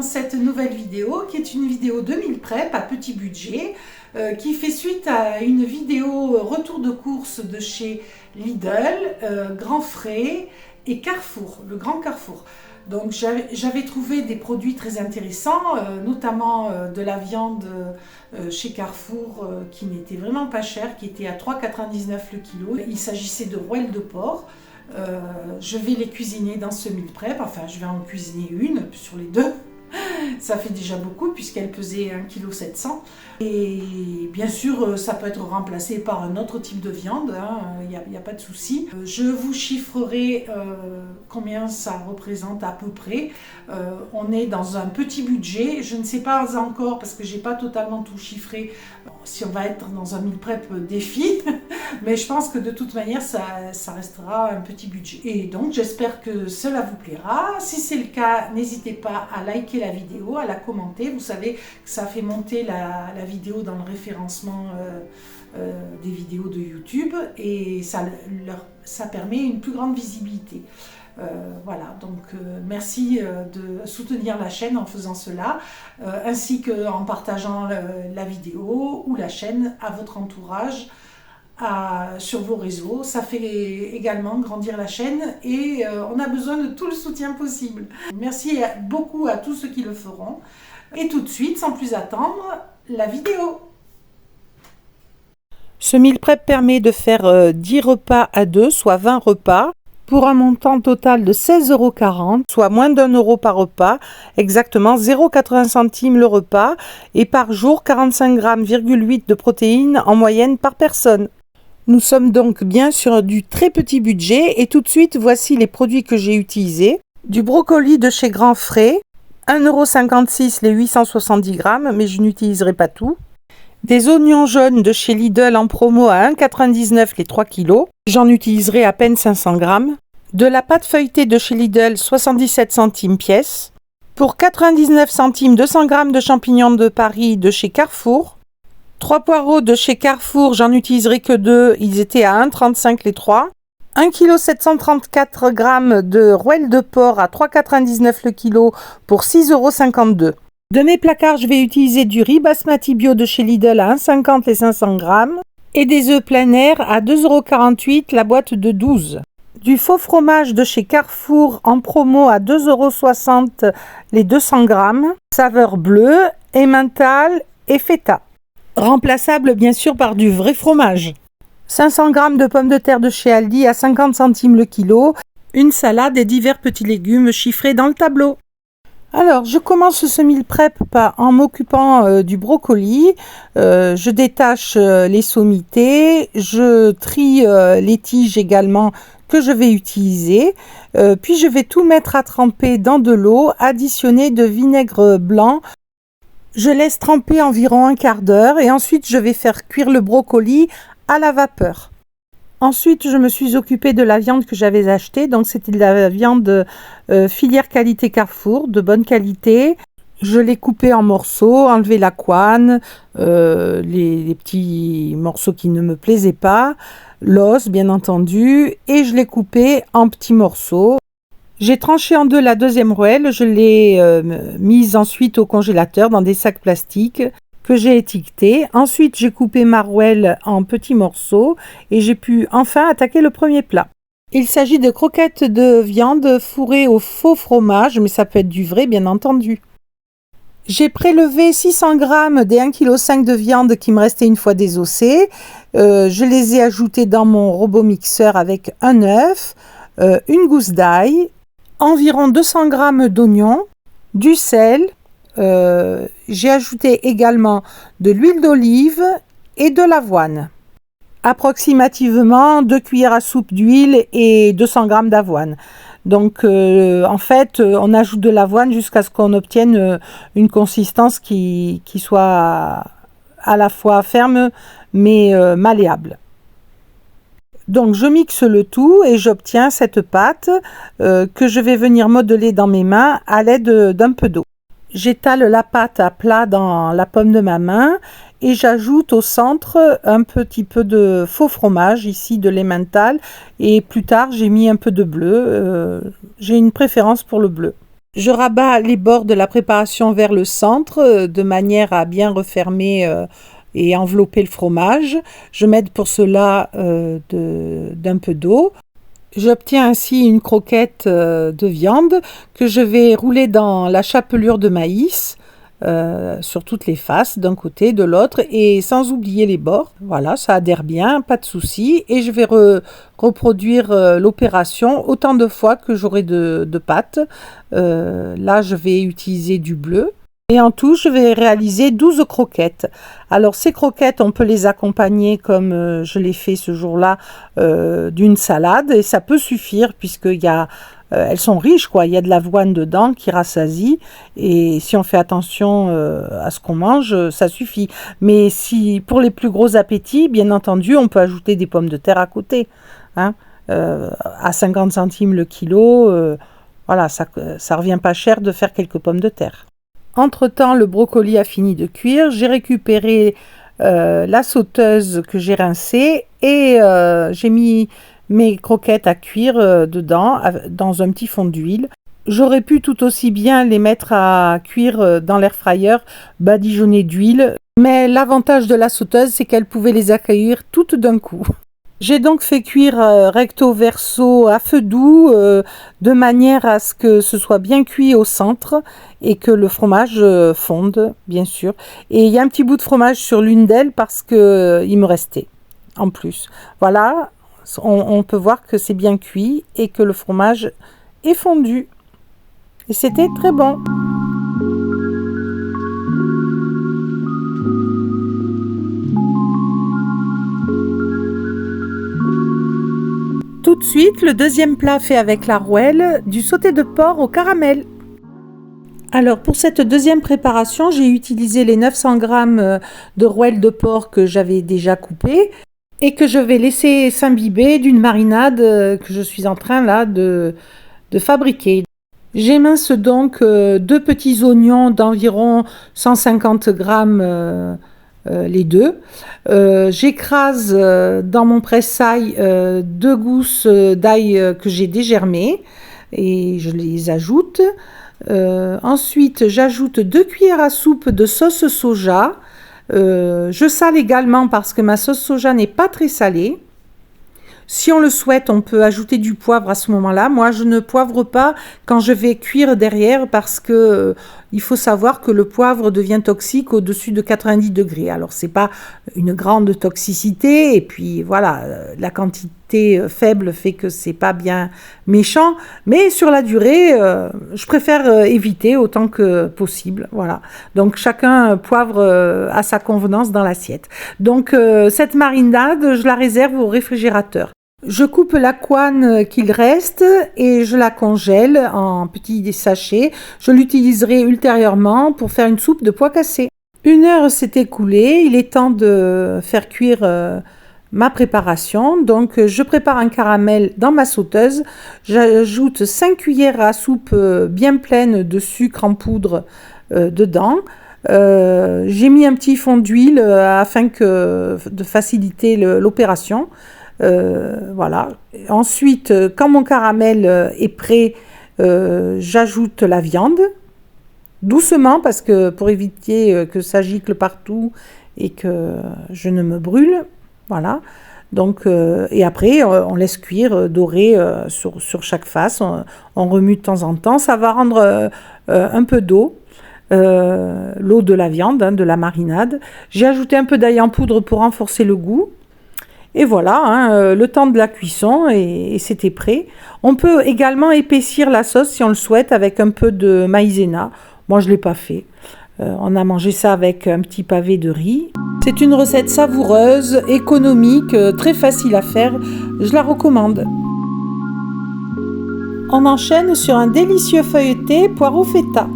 dans cette nouvelle vidéo qui est une vidéo de meal prep à petit budget qui fait suite à une vidéo retour de course de chez Lidl, Grand Frais et Carrefour, le Grand Carrefour. Donc j'avais trouvé des produits très intéressants, notamment de la viande chez Carrefour qui n'était vraiment pas chère, qui était à 3,99 le kilo. Il s'agissait de rouelles de porc. Je vais les cuisiner dans ce meal prep, enfin je vais en cuisiner une sur les deux. Ça fait déjà beaucoup puisqu'elle pesait 1,7 kg. Et bien sûr, ça peut être remplacé par un autre type de viande, il n'y a pas de souci. Je vous chiffrerai combien ça représente à peu près. On est dans un petit budget. Je ne sais pas encore parce que je n'ai pas totalement tout chiffré si on va être dans un meal prep défi. Mais je pense que de toute manière, ça restera un petit budget. Et donc, j'espère que cela vous plaira. Si c'est le cas, n'hésitez pas à liker la vidéo, à la commenter. Vous savez que ça fait monter la vidéo dans le référencement des vidéos de YouTube et ça permet une plus grande visibilité. Voilà, donc merci de soutenir la chaîne en faisant cela, ainsi qu'en partageant la vidéo ou la chaîne à votre entourage, sur vos réseaux. Ça fait également grandir la chaîne et on a besoin de tout le soutien possible. Merci beaucoup à tous ceux qui le feront. Et tout de suite, sans plus attendre, la vidéo. Ce meal prep permet de faire 10 repas à 2, soit 20 repas, pour un montant total de 16,40 €, soit moins d'1 € par repas, exactement 0,80 centimes le repas, et par jour 45,8 g de protéines en moyenne par personne. Nous sommes donc bien sur du très petit budget, et tout de suite, voici les produits que j'ai utilisés. Du brocoli de chez Grand Frais, 1,56 € les 870 g, mais je n'utiliserai pas tout. Des oignons jaunes de chez Lidl en promo à 1,99 € les 3 kg. J'en utiliserai à peine 500 g. De la pâte feuilletée de chez Lidl, 77 centimes pièce. Pour 99 centimes, 200 g de champignons de Paris de chez Carrefour. 3 poireaux de chez Carrefour, j'en utiliserai que 2, ils étaient à 1,35 € les 3. 1,734 kg de rouelles de porc à 3,99 € le kilo pour 6,52 €. De mes placards, je vais utiliser du riz basmati bio de chez Lidl à 1,50 € les 500 g et des œufs plein air à 2,48 € la boîte de 12. Du faux fromage de chez Carrefour en promo à 2,60 € les 200 g, saveur bleue, emmental et feta. Remplaçable bien sûr par du vrai fromage. 500 g de pommes de terre de chez Aldi à 50 centimes le kilo, une salade et divers petits légumes chiffrés dans le tableau. Alors, je commence ce meal prep en m'occupant du brocoli. Je détache les sommités, je trie les tiges également que je vais utiliser. Puis je vais tout mettre à tremper dans de l'eau, additionnée de vinaigre blanc. Je laisse tremper environ un quart d'heure et ensuite je vais faire cuire le brocoli à la vapeur. Ensuite, je me suis occupée de la viande que j'avais achetée. Donc, c'était de la viande filière qualité Carrefour, de bonne qualité. Je l'ai coupée en morceaux, enlevé la couenne, les petits morceaux qui ne me plaisaient pas, l'os, bien entendu, et je l'ai coupée en petits morceaux. J'ai tranché en deux la deuxième rouelle. Je l'ai mise ensuite au congélateur dans des sacs plastiques que j'ai étiqueté. Ensuite, j'ai coupé ma rouelle en petits morceaux et j'ai pu enfin attaquer le premier plat. Il s'agit de croquettes de viande fourrées au faux fromage, mais ça peut être du vrai, bien entendu. J'ai prélevé 600 g des 1,5 kg de viande qui me restaient une fois désossées. Je les ai ajoutés dans mon robot mixeur avec un œuf, une gousse d'ail, environ 200 g d'oignons, du sel. J'ai ajouté également de l'huile d'olive et de l'avoine. Approximativement 2 cuillères à soupe d'huile et 200 g d'avoine. Donc en fait, on ajoute de l'avoine jusqu'à ce qu'on obtienne une consistance qui soit à la fois ferme mais malléable. Donc je mixe le tout et j'obtiens cette pâte que je vais venir modeler dans mes mains à l'aide d'un peu d'eau. J'étale la pâte à plat dans la paume de ma main et j'ajoute au centre un petit peu de faux fromage, ici de l'emmental, et plus tard j'ai mis un peu de bleu. J'ai une préférence pour le bleu. Je rabats les bords de la préparation vers le centre de manière à bien refermer et envelopper le fromage. Je m'aide pour cela d'un peu d'eau. J'obtiens ainsi une croquette de viande que je vais rouler dans la chapelure de maïs sur toutes les faces, d'un côté, de l'autre, et sans oublier les bords. Voilà, ça adhère bien, pas de souci. Et je vais reproduire l'opération autant de fois que j'aurai de pâte. Là, je vais utiliser du bleu. Et en tout, je vais réaliser 12 croquettes. Alors, ces croquettes, on peut les accompagner, comme je l'ai fait ce jour-là, d'une salade. Et ça peut suffire, elles sont riches, quoi. Il y a de l'avoine dedans qui rassasie. Et si on fait attention à ce qu'on mange, ça suffit. Mais pour les plus gros appétits, bien entendu, on peut ajouter des pommes de terre à côté. Hein, à 50 centimes le kilo, voilà, ça revient pas cher de faire quelques pommes de terre. Entre-temps, le brocoli a fini de cuire. J'ai récupéré la sauteuse que j'ai rincée et j'ai mis mes croquettes à cuire dedans dans un petit fond d'huile. J'aurais pu tout aussi bien les mettre à cuire dans l'air fryer badigeonnées d'huile, mais l'avantage de la sauteuse, c'est qu'elle pouvait les accueillir toutes d'un coup. J'ai donc fait cuire recto verso à feu doux de manière à ce que ce soit bien cuit au centre et que le fromage fonde, bien sûr. Et il y a un petit bout de fromage sur l'une d'elles parce qu'il me restait en plus. Voilà, on peut voir que c'est bien cuit et que le fromage est fondu. Et c'était très bon. Tout de suite, le deuxième plat fait avec la rouelle, du sauté de porc au caramel. Alors pour cette deuxième préparation, j'ai utilisé les 900 g de rouelle de porc que j'avais déjà coupées et que je vais laisser s'imbiber d'une marinade que je suis en train là de fabriquer. J'émince donc 2 petits oignons d'environ 150 g les deux. J'écrase dans mon pressail 2 gousses d'ail que j'ai dégermées et je les ajoute. Ensuite, j'ajoute 2 cuillères à soupe de sauce soja. Je sale également parce que ma sauce soja n'est pas très salée. Si on le souhaite, on peut ajouter du poivre à ce moment-là. Moi, je ne poivre pas quand je vais cuire derrière parce que il faut savoir que le poivre devient toxique au-dessus de 90 degrés. Alors, c'est pas une grande toxicité et puis voilà, la quantité faible fait que c'est pas bien méchant. Mais sur la durée, je préfère éviter autant que possible. Voilà. Donc, chacun poivre à sa convenance dans l'assiette. Donc, cette marinade, je la réserve au réfrigérateur. Je coupe la couenne qu'il reste et je la congèle en petits sachets. Je l'utiliserai ultérieurement pour faire une soupe de pois cassés. 1 heure s'est écoulée, il est temps de faire cuire ma préparation. Donc je prépare un caramel dans ma sauteuse. J'ajoute 5 cuillères à soupe bien pleines de sucre en poudre dedans. J'ai mis un petit fond d'huile afin de faciliter l'opération. Voilà. Ensuite, quand mon caramel est prêt, j'ajoute la viande doucement parce que pour éviter que ça gicle partout et que je ne me brûle. Voilà. Donc, et après, on laisse cuire doré sur chaque face. On remue de temps en temps. Ça va rendre un peu d'eau. L'eau de la viande, de la marinade. J'ai ajouté un peu d'ail en poudre pour renforcer le goût. Et voilà, le temps de la cuisson et c'était prêt. On peut également épaissir la sauce si on le souhaite avec un peu de maïzena. Moi, je ne l'ai pas fait. On a mangé ça avec un petit pavé de riz. C'est une recette savoureuse, économique, très facile à faire. Je la recommande. On enchaîne sur un délicieux feuilleté poireau feta.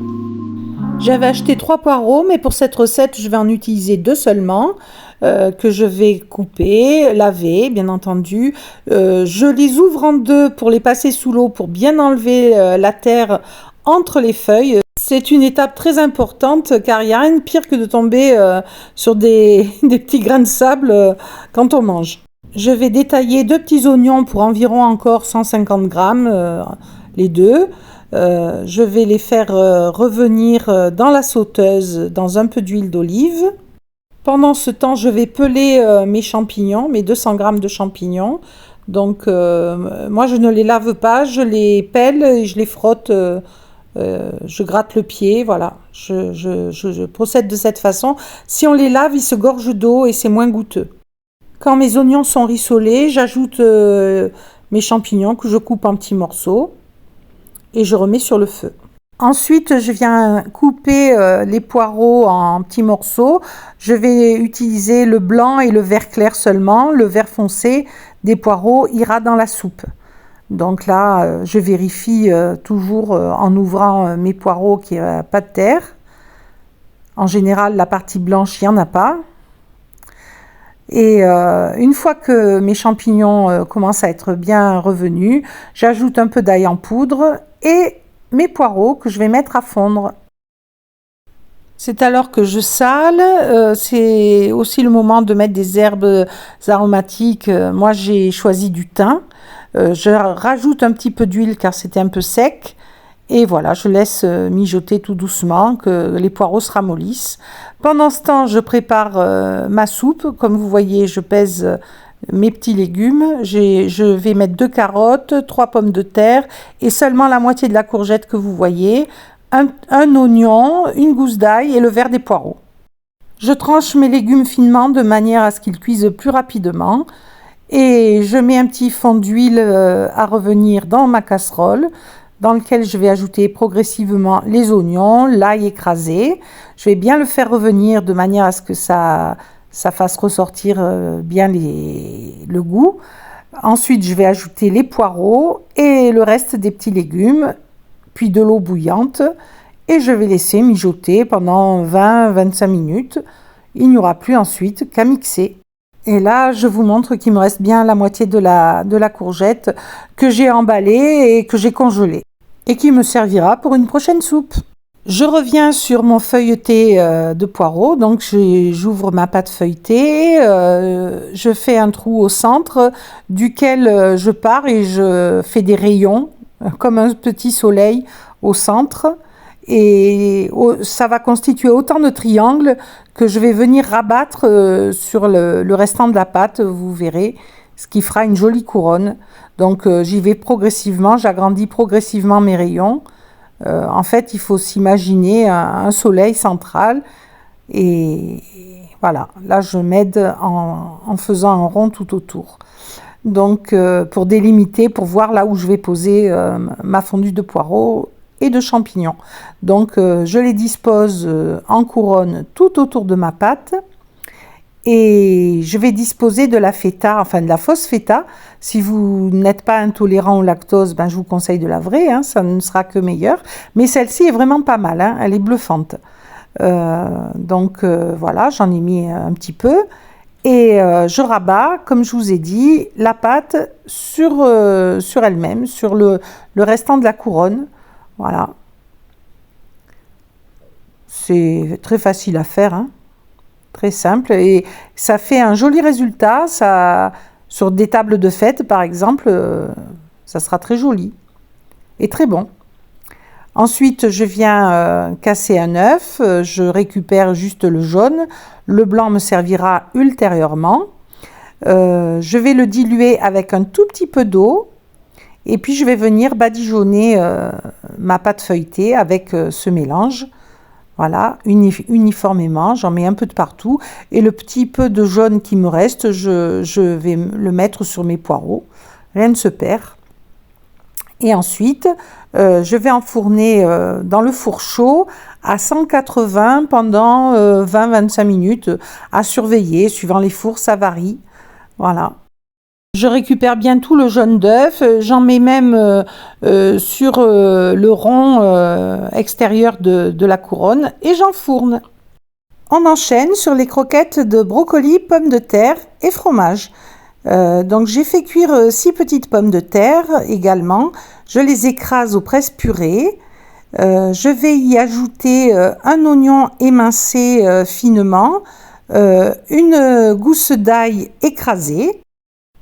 J'avais acheté 3 poireaux, mais pour cette recette, je vais en utiliser 2 seulement. Que je vais couper, laver bien entendu. Je les ouvre en 2 pour les passer sous l'eau pour bien enlever la terre entre les feuilles. C'est une étape très importante car il n'y a rien de pire que de tomber sur des petits grains de sable quand on mange. Je vais détailler 2 petits oignons pour environ encore 150 grammes, les 2. Je vais les faire revenir dans la sauteuse dans un peu d'huile d'olive. Pendant ce temps, je vais peler mes champignons, mes 200 g de champignons. Donc, moi, je ne les lave pas, je les pèle et je les frotte. Je gratte le pied, voilà. Je procède de cette façon. Si on les lave, ils se gorgent d'eau et c'est moins goûteux. Quand mes oignons sont rissolés, j'ajoute mes champignons que je coupe en petits morceaux et je remets sur le feu. Ensuite, je viens couper les poireaux en petits morceaux. Je vais utiliser le blanc et le vert clair seulement. Le vert foncé des poireaux ira dans la soupe. Donc là, je vérifie toujours en ouvrant mes poireaux qu'il n'y a pas de terre. En général, la partie blanche, il n'y en a pas. Et une fois que mes champignons commencent à être bien revenus, j'ajoute un peu d'ail en poudre et mes poireaux que je vais mettre à fondre. C'est alors que je sale, c'est aussi le moment de mettre des herbes aromatiques. Moi, j'ai choisi du thym. Je rajoute un petit peu d'huile car c'était un peu sec. Et voilà, je laisse mijoter tout doucement, que les poireaux se ramollissent. Pendant ce temps, je prépare ma soupe. Comme vous voyez, je pèse mes petits légumes. Je vais mettre 2 carottes, 3 pommes de terre et seulement la moitié de la courgette que vous voyez, un oignon, une gousse d'ail et le verre des poireaux. Je tranche mes légumes finement de manière à ce qu'ils cuisent plus rapidement. Et je mets un petit fond d'huile à revenir dans ma casserole, dans lequel je vais ajouter progressivement les oignons, l'ail écrasé. Je vais bien le faire revenir de manière à ce que ça fasse ressortir bien le goût. Ensuite, je vais ajouter les poireaux et le reste des petits légumes, puis de l'eau bouillante. Et je vais laisser mijoter pendant 20-25 minutes. Il n'y aura plus ensuite qu'à mixer. Et là, je vous montre qu'il me reste bien la moitié de la courgette que j'ai emballée et que j'ai congelée et qui me servira pour une prochaine soupe. Je reviens sur mon feuilleté de poireaux. Donc, j'ouvre ma pâte feuilletée, je fais un trou au centre duquel je pars et je fais des rayons comme un petit soleil au centre. Et ça va constituer autant de triangles que je vais venir rabattre sur le restant de la pâte, vous verrez, ce qui fera une jolie couronne. Donc j'y vais progressivement, j'agrandis progressivement mes rayons. En fait, il faut s'imaginer un soleil central et voilà, là je m'aide en faisant un rond tout autour. Donc pour délimiter, pour voir là où je vais poser ma fondue de poireaux et de champignons. Donc je les dispose en couronne tout autour de ma pâte et je vais disposer de la feta, enfin de la fausse feta. Si vous n'êtes pas intolérant au lactose, ben, je vous conseille de la vraie, hein, ça ne sera que meilleur. Mais celle-ci est vraiment pas mal, hein, elle est bluffante. Donc voilà, j'en ai mis un petit peu et je rabats, comme je vous ai dit, la pâte sur elle-même, sur le restant de la couronne. Voilà, c'est très facile à faire, hein, très simple et ça fait un joli résultat. Ça, sur des tables de fête par exemple, ça sera très joli et très bon. Ensuite, je viens casser un œuf, je récupère juste le jaune, le blanc me servira ultérieurement. Je vais le diluer avec un tout petit peu d'eau. Et puis, je vais venir badigeonner ma pâte feuilletée avec ce mélange. Voilà, uniformément, j'en mets un peu de partout. Et le petit peu de jaune qui me reste, je vais le mettre sur mes poireaux. Rien ne se perd. Et ensuite, je vais enfourner dans le four chaud à 180 pendant 20-25 minutes à surveiller. Suivant les fours, ça varie. Voilà. Je récupère bien tout le jaune d'œuf, j'en mets même sur le rond extérieur de la couronne et j'enfourne. On enchaîne sur les croquettes de brocoli, pommes de terre et fromage. Donc j'ai fait cuire 6 petites pommes de terre également, je les écrase au presse-purée. Je vais y ajouter un oignon émincé finement, une gousse d'ail écrasée.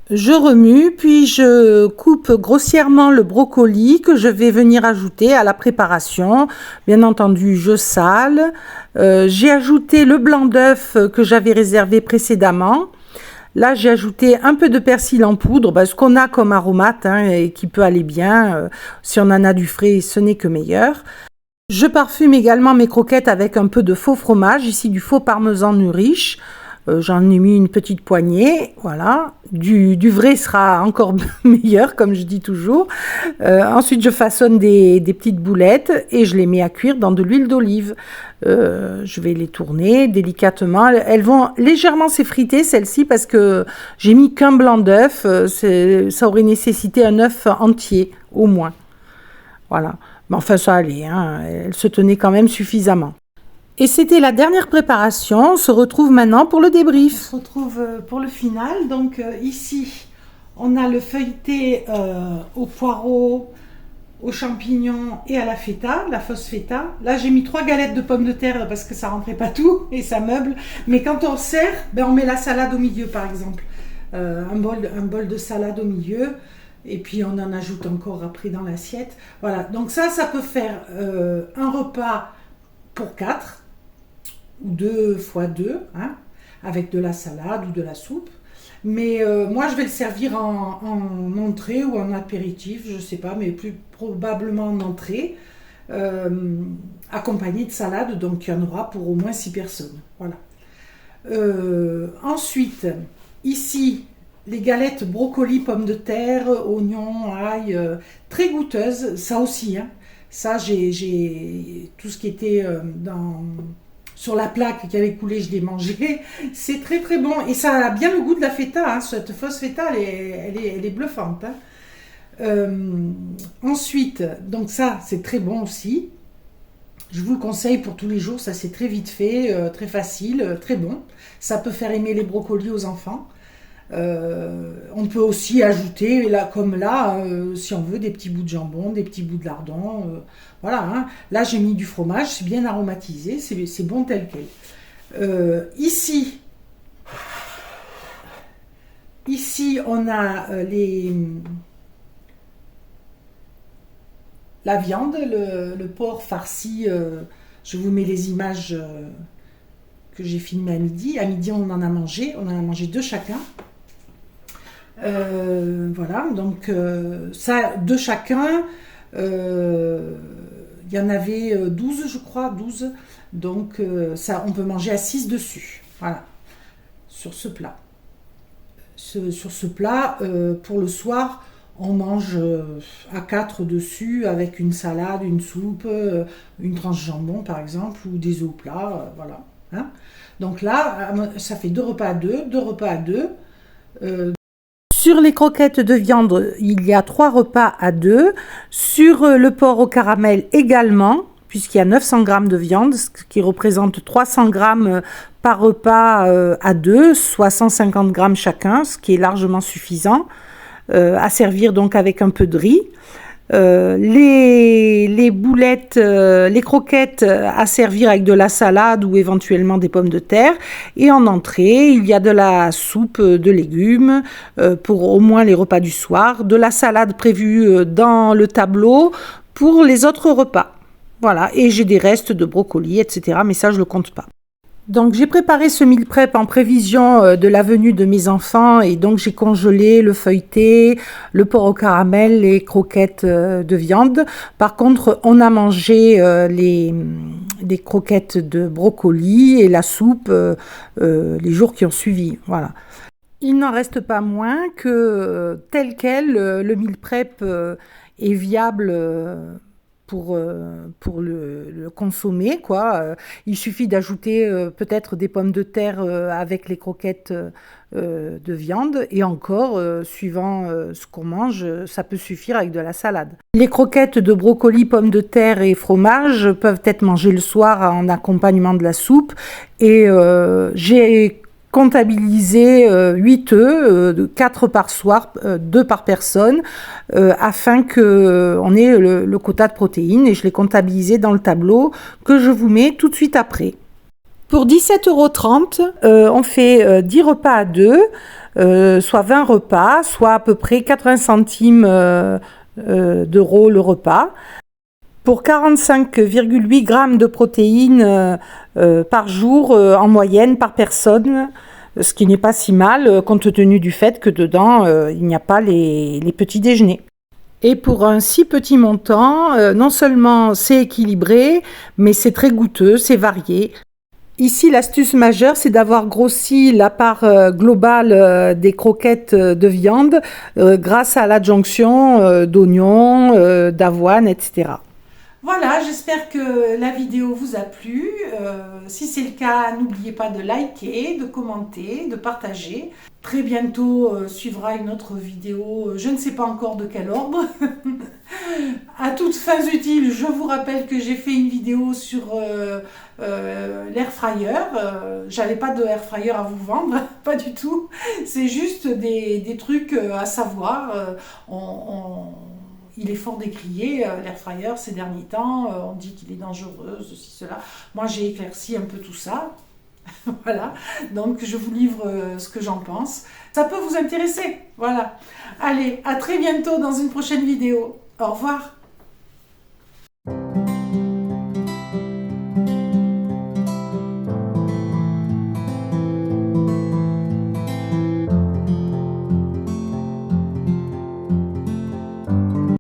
Je remue, puis je coupe grossièrement le brocoli que je vais venir ajouter à la préparation. Bien entendu, je sale. J'ai ajouté le blanc d'œuf que j'avais réservé précédemment. Là, j'ai ajouté un peu de persil en poudre, ce qu'on a comme aromate et qui peut aller bien. Si on en a du frais, ce n'est que meilleur. Je parfume également mes croquettes avec un peu de faux fromage, ici du faux parmesan nu riche. J'en ai mis une petite poignée, voilà. Du vrai sera encore meilleur, comme je dis toujours. Ensuite, je façonne des petites boulettes et je les mets à cuire dans de l'huile d'olive. Je vais les tourner délicatement. Elles vont légèrement s'effriter, celles-ci, parce que j'ai mis qu'un blanc d'œuf. Ça aurait nécessité un œuf entier, au moins. Voilà. Mais enfin, ça allait, elles se tenaient quand même suffisamment. Et c'était la dernière préparation. On se retrouve maintenant pour le débrief. On se retrouve pour le final. Donc ici, on a le feuilleté au poireau, aux champignons et à la feta, la fausse feta. Là, j'ai mis 3 galettes de pommes de terre parce que ça rentrait pas tout et ça meuble. Mais quand on sert, on met la salade au milieu, par exemple. Un bol de salade au milieu. Et puis, on en ajoute encore après dans l'assiette. Voilà. Donc ça peut faire un repas pour 4. Ou 2 fois 2, avec de la salade ou de la soupe. Mais moi, je vais le servir en entrée ou en apéritif, je ne sais pas, mais plus probablement en entrée, accompagné de salade, donc il y en aura pour au moins 6 personnes. Voilà. Ensuite, ici, les galettes brocoli, pommes de terre, oignons, ail, très goûteuses, ça aussi. Ça, j'ai tout ce qui était sur la plaque qui avait coulé, je l'ai mangé. C'est très très bon. Et ça a bien le goût de la feta. Cette fausse feta, elle est bluffante. Ensuite, donc ça, c'est très bon aussi. Je vous le conseille pour tous les jours. Ça, c'est très vite fait, très facile, très bon. Ça peut faire aimer les brocolis aux enfants. On peut aussi ajouter, là, comme là, si on veut, des petits bouts de jambon, des petits bouts de lardon. Voilà, là j'ai mis du fromage, c'est bien aromatisé, c'est bon tel quel. Ici, on a la viande, le porc farci. Je vous mets les images que j'ai filmées à midi. À midi, on en a mangé 2 chacun. Voilà, donc ça, 2 chacun, il y en avait 12, je crois, 12. Donc ça, on peut manger à 6 dessus. Voilà, sur ce plat. Sur ce plat, pour le soir, on mange à 4 dessus avec une salade, une soupe, une tranche de jambon par exemple, ou des œufs plats, voilà. Donc là, ça fait 2 repas à 2, 2 repas à 2. Sur les croquettes de viande, il y a 3 repas à 2. Sur le porc au caramel également, puisqu'il y a 900 g de viande, ce qui représente 300 g par repas à 2, soit 150 g chacun, ce qui est largement suffisant, à servir donc avec un peu de riz. Les boulettes, les croquettes à servir avec de la salade ou éventuellement des pommes de terre. Et en entrée, il y a de la soupe de légumes pour au moins les repas du soir, de la salade prévue dans le tableau pour les autres repas. Voilà, et j'ai des restes de brocolis, etc. Mais ça, je ne le compte pas. Donc j'ai préparé ce meal prep en prévision de la venue de mes enfants et donc j'ai congelé le feuilleté, le porc au caramel, les croquettes de viande. Par contre, on a mangé les croquettes de brocoli et la soupe les jours qui ont suivi. Voilà. Il n'en reste pas moins que tel quel, le meal prep est viable pour le consommer, quoi. Il suffit d'ajouter peut-être des pommes de terre avec les croquettes de viande et encore, suivant ce qu'on mange, ça peut suffire avec de la salade. Les croquettes de brocoli, pommes de terre et fromage peuvent être mangées le soir en accompagnement de la soupe et j'ai comptabiliser 8 œufs, 4 par soir, 2 par personne, afin qu'on ait le quota de protéines et je l'ai comptabilisé dans le tableau que je vous mets tout de suite après. Pour 17,30 €, on fait 10 repas à deux, soit 20 repas, soit à peu près 80 centimes d'euros le repas. Pour 45,8 grammes de protéines par jour en moyenne par personne, ce qui n'est pas si mal compte tenu du fait que dedans il n'y a pas les petits déjeuners. Et pour un si petit montant, non seulement c'est équilibré, mais c'est très goûteux, c'est varié. Ici, l'astuce majeure, c'est d'avoir grossi la part globale des croquettes de viande grâce à l'adjonction d'oignons, d'avoine, etc. Voilà, j'espère que la vidéo vous a plu. Si c'est le cas, n'oubliez pas de liker, de commenter, de partager. Très bientôt suivra une autre vidéo, je ne sais pas encore de quel ordre. À toutes fins utiles, je vous rappelle que j'ai fait une vidéo sur l'air fryer. J'avais pas de air fryer à vous vendre, pas du tout. C'est juste des trucs à savoir. Il est fort décrié, l'air fryer, ces derniers temps. On dit qu'il est dangereux, ceci, cela. Moi, j'ai éclairci un peu tout ça. Voilà, donc je vous livre ce que j'en pense. Ça peut vous intéresser, voilà. Allez, à très bientôt dans une prochaine vidéo. Au revoir.